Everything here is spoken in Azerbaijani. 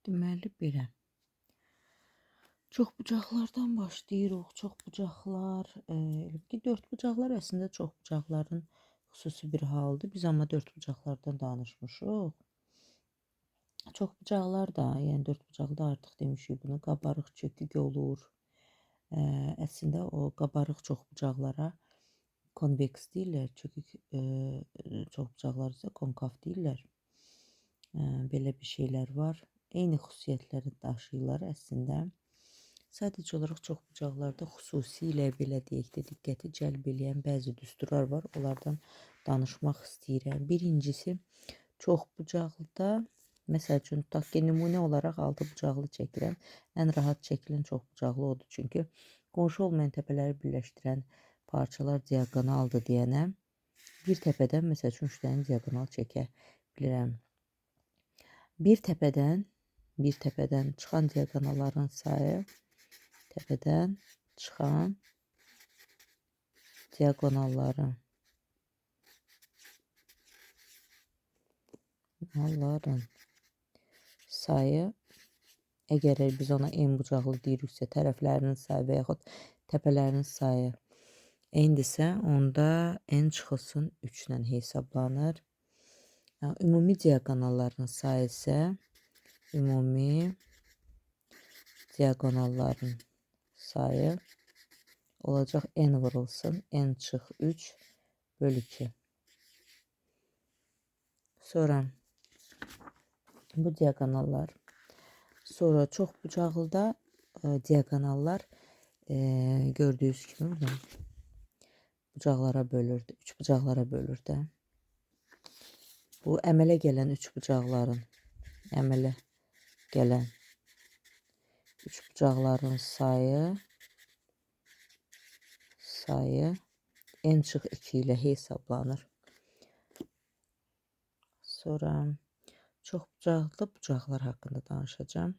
Deməli belə. Çox bucaqlardan başlayırıq. Çox bucaqlar, elə ki, dörd bucaqlar əslində çox bucaqların xüsusi bir halıdır. Biz amma dörd bucaqlardan danışmışıq. Çox bucaqlar da, yəni dörd bucaqda artıq demişik bunu, qabarıq çökük olur. Əslində o qabarıq çox bucaqlara konveks deyirlər, çökük çox bucaqlar isə konkav deyirlər. Belə bir şeylər var. Eyni xüsusiyyətləri daşıyırlar əslində. Sadəcə olaraq çox bucaqlarda xüsusilə belə deyək də diqqəti cəlb edən bəzi düsturlar var. Onlardan danışmaq istəyirəm. Birincisi, çox bucaqlıda, məsəl üçün, tutaq ki, nümunə olaraq 6 bucaqlı çəkirəm. Ən rahat çəkilən çox bucaqlı odur. Çünki qonşu olmayan təpələri birləşdirən parçalar diaqonaldır deyənə bir təpədən, məsəl üçün, 3 dənə diaqonal çəkə bilirəm. Bir təpədən çıxan diaqonalların sayı təpədən çıxan diaqonalların sayı, əgər biz ona en bucaqlı deyiriksə, tərəflərinin sayı və yaxud təpələrinin sayı eynidirsə, onda en çıxılsın 3 ilə hesablanır. Ümumi diaqonalların sayı isə olacaq n vurulsun, n çıx 3 bölü 2. Sonra bu diaqonallar, sonra çox bucaqlıda diaqonallar gördüyünüz kimi bucaqlara bölür, 3 bucaqlara bölür də. Bu əmələ gələn 3 bucaqların sayı n çıx 2 ilə hesablanır. Sonra çox bucaqlı bucaqlar haqqında danışacağım.